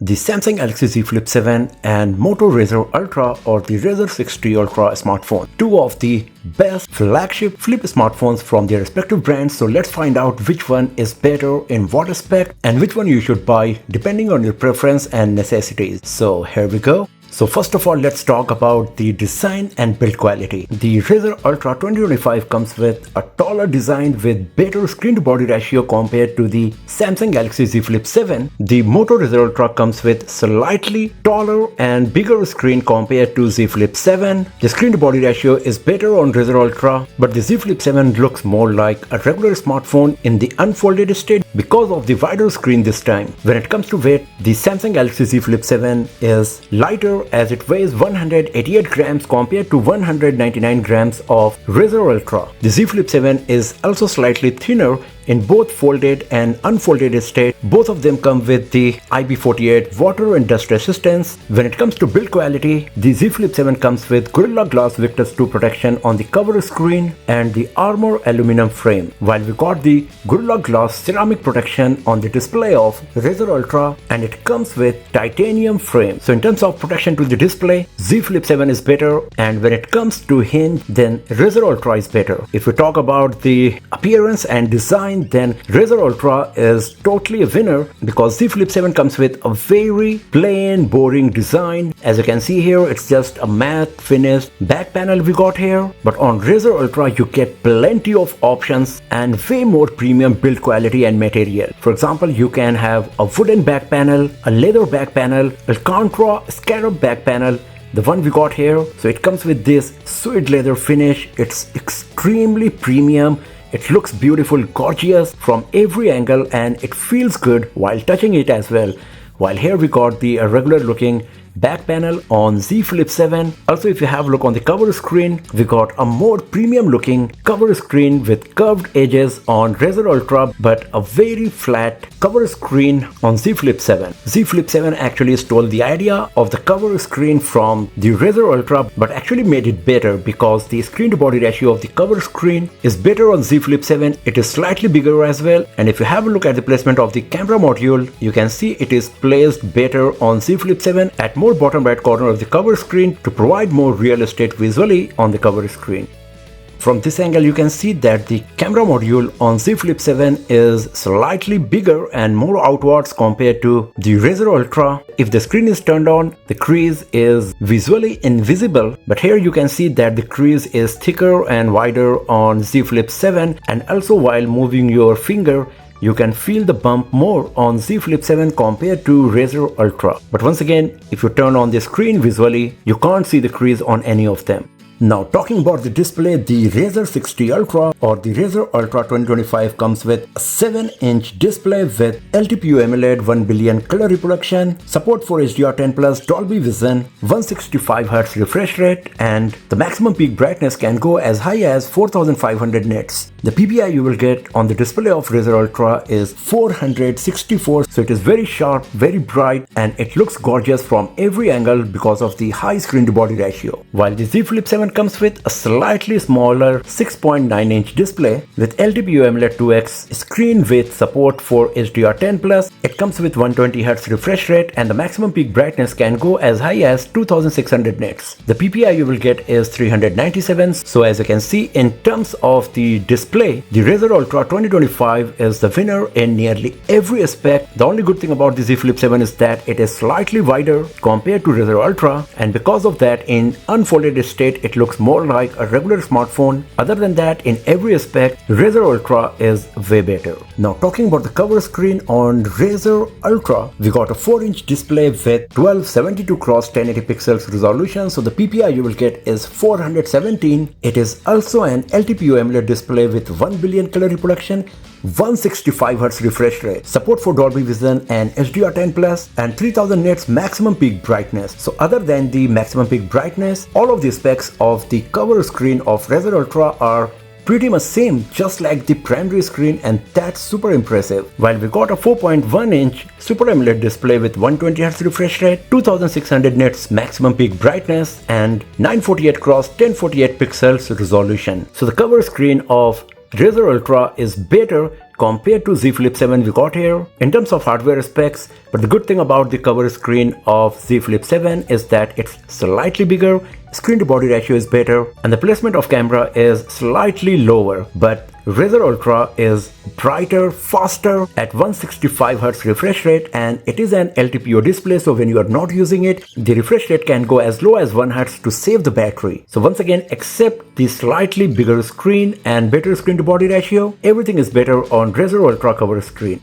the Samsung Galaxy Z Flip 7 and Motorola Razr Ultra or the Razr 60 Ultra smartphone. Two of the best flagship flip smartphones from their respective brands. So let's find out which one is better in what aspect and which one you should buy depending on your preference and necessities. So here we go. So first of all, let's talk about the design and build quality. The Razr Ultra 2025 comes with a taller design with better screen to body ratio compared to the Samsung Galaxy Z Flip 7. The Moto Razr Ultra comes with slightly taller and bigger screen compared to Z Flip 7. The screen to body ratio is better on Razr Ultra, but the Z Flip 7 looks more like a regular smartphone in the unfolded state because of the wider screen this time. When it comes to weight, the Samsung Galaxy Z Flip 7 is lighter as it weighs 188 grams compared to 199 grams of Razr Ultra. The Z Flip 7 is also slightly thinner in both folded and unfolded state. Both of them come with the IP48 water and dust resistance. When it comes to build quality, the Z Flip 7 comes with Gorilla Glass Victus 2 protection on the cover screen and the armor aluminum frame, while we got the Gorilla Glass ceramic protection on the display of Razr Ultra, and it comes with titanium frame. So in terms of protection to the display, Z Flip 7 is better, and when it comes to hinge, then Razr Ultra is better. If we talk about the appearance and design, then Razr Ultra is totally a winner because Z Flip 7 comes with a very plain, boring design. As you can see here, it's just a matte finished back panel we got here. But on Razr Ultra, you get plenty of options and way more premium build quality and material. For example, you can have a wooden back panel, a leather back panel, a Contra scarab back panel, the one we got here. So it comes with this suede leather finish. It's extremely premium. It looks beautiful, gorgeous from every angle, and it feels good while touching it as well. While here we got the regular looking back panel on Z Flip 7. Also, if you have a look on the cover screen, we got a more premium looking cover screen with curved edges on Razr Ultra, but a very flat cover screen on Z Flip 7. Z Flip 7 actually stole the idea of the cover screen from the Razr Ultra, but actually made it better because the screen to body ratio of the cover screen is better on Z Flip 7. It is slightly bigger as well, and if you have a look at the placement of the camera module, you can see it is placed better on Z Flip 7 at more bottom right corner of the cover screen to provide more real estate visually on the cover screen. From this angle, you can see that the camera module on Z Flip 7 is slightly bigger and more outwards compared to the Razr Ultra. If the screen is turned on, the crease is visually invisible, but here you can see that the crease is thicker and wider on Z Flip 7, and also while moving your finger, you can feel the bump more on Z Flip 7 compared to Razr Ultra. But once again, if you turn on the screen visually, you can't see the crease on any of them. Now talking about the display, the Razr 60 Ultra or the Razr Ultra 2025 comes with a 7-inch display with LTPO AMOLED 1 billion color reproduction, support for HDR10+, Dolby Vision, 165Hz refresh rate, and the maximum peak brightness can go as high as 4500 nits. The PPI you will get on the display of Razr Ultra is 464, so it is very sharp, very bright, and it looks gorgeous from every angle because of the high screen to body ratio. While the Z Flip 7 comes with a slightly smaller 6.9-inch display with LTPO AMOLED 2X screen with support for HDR10+. It comes with 120Hz refresh rate, and the maximum peak brightness can go as high as 2600 nits. The PPI you will get is 397. So as you can see, in terms of the display, the Razr Ultra 2025 is the winner in nearly every aspect. The only good thing about the Z Flip 7 is that it is slightly wider compared to Razr Ultra, and because of that, in unfolded state, it looks more like a regular smartphone. Other than that, in every aspect, Razr Ultra is way better. Now talking about the cover screen on Razr Ultra, we got a 4-inch display with 1272 x 1080 pixels resolution, so the PPI you will get is 417. It is also an LTPO AMOLED display with 1 billion color reproduction, 165Hz refresh rate, support for Dolby Vision and HDR10+, and 3000 nits maximum peak brightness. So other than the maximum peak brightness, all of the specs of the cover screen of Razr Ultra are pretty much same, just like the primary screen, and that's super impressive. While we got a 4.1-inch Super AMOLED display with 120Hz refresh rate, 2600 nits maximum peak brightness, and 948 x 1048 pixels resolution. So the cover screen of Razr Ultra is better compared to Z Flip 7 we got here in terms of hardware specs. But the good thing about the cover screen of Z Flip 7 is that it's slightly bigger, screen to body ratio is better, and the placement of camera is slightly lower. But Razr Ultra is brighter, faster at 165Hz refresh rate, and it is an LTPO display, so when you are not using it, the refresh rate can go as low as 1Hz to save the battery. So once again, except the slightly bigger screen and better screen to body ratio, everything is better on Razr Ultra cover screen.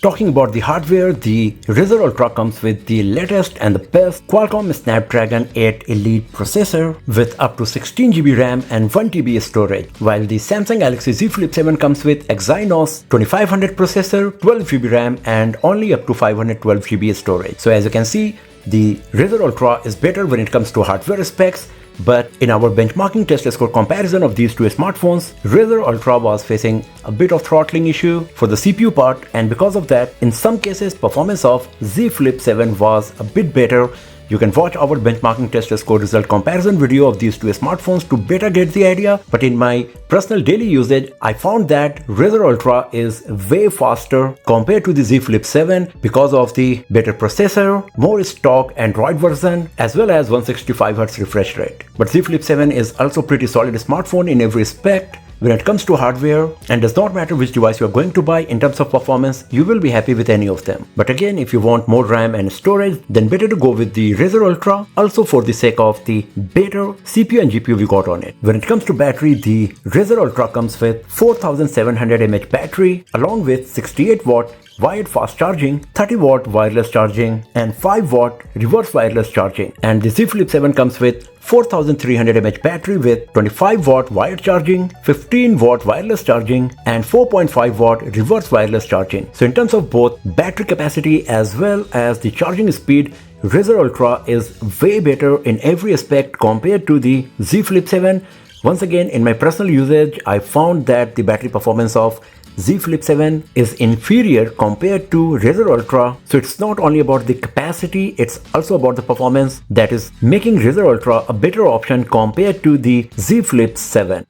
Talking about the hardware, the Razr Ultra comes with the latest and the best Qualcomm Snapdragon 8 Elite processor with up to 16GB RAM and 1TB storage, while the Samsung Galaxy Z Flip 7 comes with Exynos 2500 processor, 12GB RAM and only up to 512GB storage. So as you can see, the Razr Ultra is better when it comes to hardware specs. But in our benchmarking test score comparison of these two smartphones, Razr Ultra was facing a bit of throttling issue for the CPU part, and because of that, in some cases, performance of Z Flip 7 was a bit better. You can watch our benchmarking test score result comparison video of these two smartphones to better get the idea. But in my personal daily usage, I found that Razr Ultra is way faster compared to the Z Flip 7 because of the better processor, more stock Android version, as well as 165Hz refresh rate. But Z Flip 7 is also pretty solid smartphone in every respect. When it comes to hardware, and does not matter which device you are going to buy, in terms of performance, you will be happy with any of them. But again, if you want more RAM and storage, then better to go with the Razr Ultra, also for the sake of the better CPU and GPU we got on it. When it comes to battery, the Razr Ultra comes with 4700 mAh battery along with 68W wired fast charging, 30W wireless charging and 5W reverse wireless charging. And the Z Flip 7 comes with 4300 mAh battery with 25W wired charging, 15W wireless charging and 4.5W reverse wireless charging. So in terms of both battery capacity as well as the charging speed, Razr Ultra is way better in every aspect compared to the Z Flip 7. Once again, in my personal usage, I found that the battery performance of Z Flip 7 is inferior compared to Razr Ultra. So it's not only about the capacity, it's also about the performance that is making Razr Ultra a better option compared to the Z Flip 7.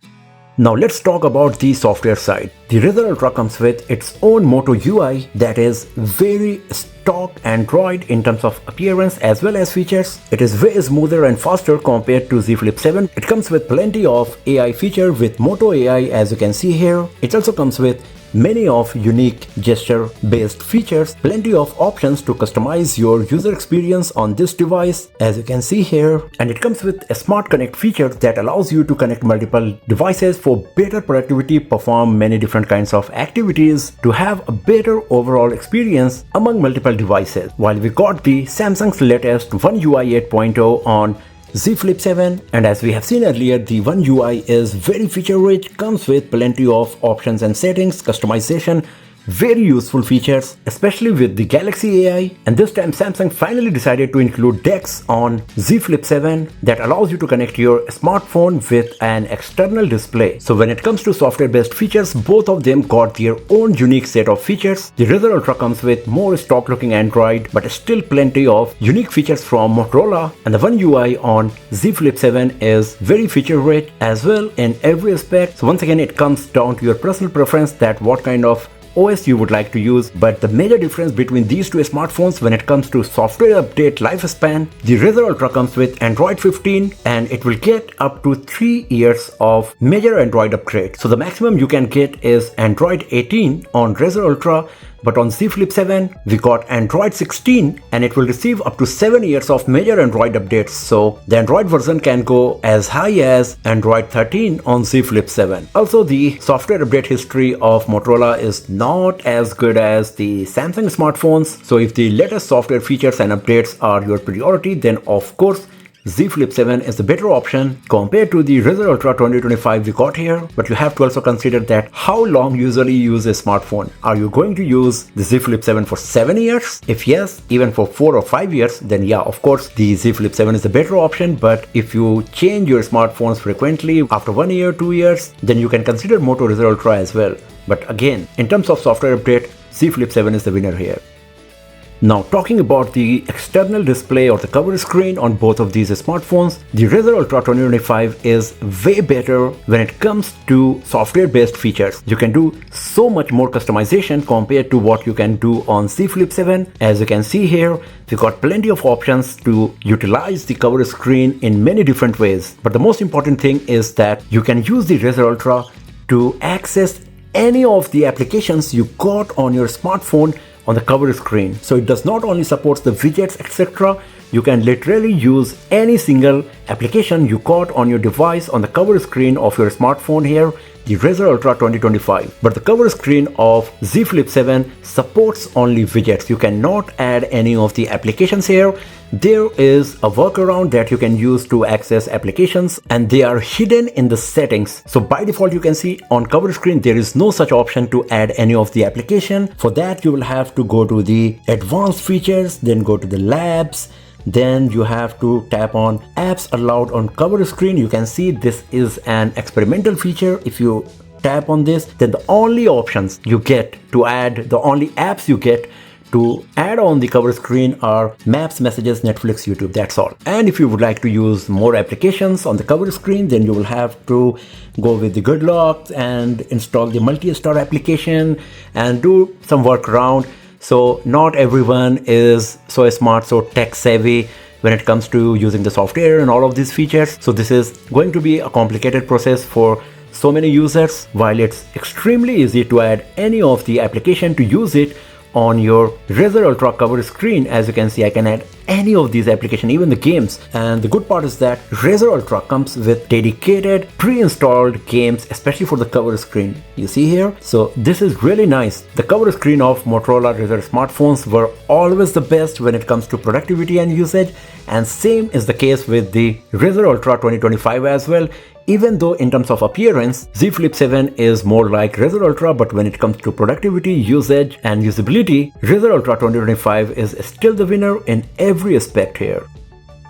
Now let's talk about the software side. The Razr Ultra comes with its own Moto UI that is very stock Android in terms of appearance as well as features. It is way smoother and faster compared to Z Flip 7. It comes with plenty of AI feature with Moto AI, as you can see here. It also comes with many of unique gesture based features, plenty of options to customize your user experience on this device, as you can see here. And it comes with a smart connect feature that allows you to connect multiple devices for better productivity, perform many different kinds of activities to have a better overall experience among multiple devices. While we got the Samsung's latest One UI 8.0 on Z Flip 7, and as we have seen earlier, the One UI is very feature rich, comes with plenty of options and settings, customization, very useful features, especially with the Galaxy AI. And this time Samsung finally decided to include DeX on Z Flip 7 that allows you to connect your smartphone with an external display. So when it comes to software based features, both of them got their own unique set of features. The Razr Ultra comes with more stock looking Android, but still plenty of unique features from Motorola, and the One UI on Z Flip 7 is very feature rich as well in every aspect. So once again, it comes down to your personal preference that what kind of OS you would like to use. But the major difference between these two smartphones when it comes to software update lifespan, the Razr Ultra comes with Android 15 and it will get up to 3 years of major Android upgrade. So the maximum you can get is Android 18 on Razr Ultra, but on Z Flip 7 we got Android 16 and it will receive up to 7 years of major Android updates. So the Android version can go as high as Android 13 on Z Flip 7. Also, the software update history of Motorola is not as good as the Samsung smartphones. So if the latest software features and updates are your priority, then of course Z Flip 7 is the better option compared to the Razr Ultra 2025 we got here. But you have to also consider that how long usually you use a smartphone. Are you going to use the Z Flip 7 for 7 years? If yes, even for 4 or 5 years, then yeah, of course the Z Flip 7 is the better option. But if you change your smartphones frequently after 1 year, 2 years, then you can consider Moto Razr Ultra as well. But again, in terms of software update, Z Flip 7 is the winner here. Now talking about the external display or the cover screen on both of these smartphones, the Razr Ultra 2025 is way better when it comes to software based features. You can do so much more customization compared to what you can do on Z Flip 7. As you can see here, we've got plenty of options to utilize the cover screen in many different ways. But the most important thing is that you can use the Razr Ultra to access any of the applications you got on your smartphone on the cover screen. So it does not only support the widgets, etc. You can literally use any single application you got on your device on the cover screen of your smartphone here, the Razr Ultra 2025. But the cover screen of Z Flip 7 supports only widgets. You cannot add any of the applications here. There is a workaround that you can use to access applications, and they are hidden in the settings. So by default, you can see on cover screen there is no such option to add any of the application. For that, you will have to go to the advanced features, then go to the labs. Then you have to tap on apps allowed on cover screen. You can see this is an experimental feature. If you tap on this, then the only options you get to add, the only apps you get to add on the cover screen are Maps, Messages, Netflix, YouTube, that's all. And if you would like to use more applications on the cover screen, then you will have to go with the good locks and install the multi-star application and do some workaround. So not everyone is so smart, so tech savvy when it comes to using the software and all of these features. So this is going to be a complicated process for so many users. While it's extremely easy to add any of the application to use it on your Razr Ultra cover screen, as you can see, I can add any of these applications, even the games. And the good part is that Razr Ultra comes with dedicated pre-installed games, especially for the cover screen. You see here? So this is really nice. The cover screen of Motorola Razr smartphones were always the best when it comes to productivity and usage, and same is the case with the Razr Ultra 2025 as well. Even though in terms of appearance, Z Flip 7 is more like Razr Ultra, but when it comes to productivity, usage and usability, Razr Ultra 2025 is still the winner in every aspect here.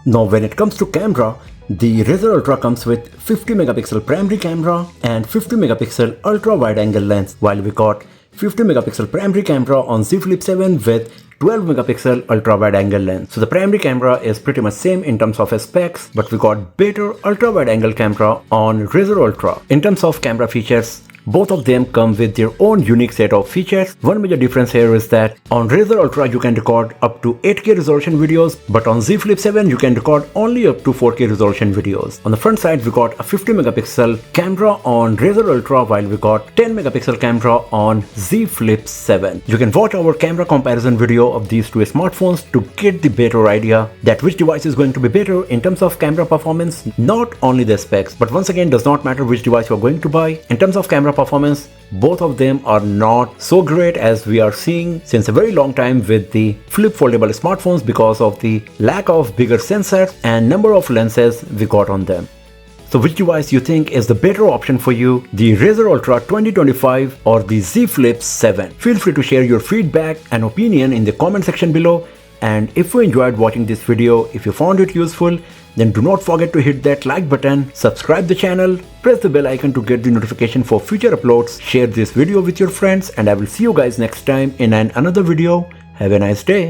Now when it comes to camera, the Razr Ultra comes with 50 megapixel primary camera and 50 megapixel ultra wide angle lens, while we got 50 megapixel primary camera on Z Flip 7 with 12 megapixel ultra wide angle lens. So the primary camera is pretty much same in terms of specs, but we got better ultra wide angle camera on Razr Ultra. In terms of camera features, both of them come with their own unique set of features. One major difference here is that on Razr Ultra you can record up to 8K resolution videos, but on Z Flip 7 you can record only up to 4K resolution videos. On the front side we got a 50 megapixel camera on Razr Ultra, while we got 10 megapixel camera on Z Flip 7. You can watch our camera comparison video of these two smartphones to get the better idea that which device is going to be better in terms of camera performance, not only the specs, but once again does not matter which device you are going to buy. In terms of camera performance, both of them are not so great as we are seeing since a very long time with the flip foldable smartphones because of the lack of bigger sensors and number of lenses we got on them. So which device you think is the better option for you, the Razr Ultra 2025 or the Z Flip 7? Feel free to share your feedback and opinion in the comment section below. And if you enjoyed watching this video, if you found it useful, then do not forget to hit that like button, subscribe the channel, press the bell icon to get the notification for future uploads, share this video with your friends, and I will see you guys next time in another video. Have a nice day.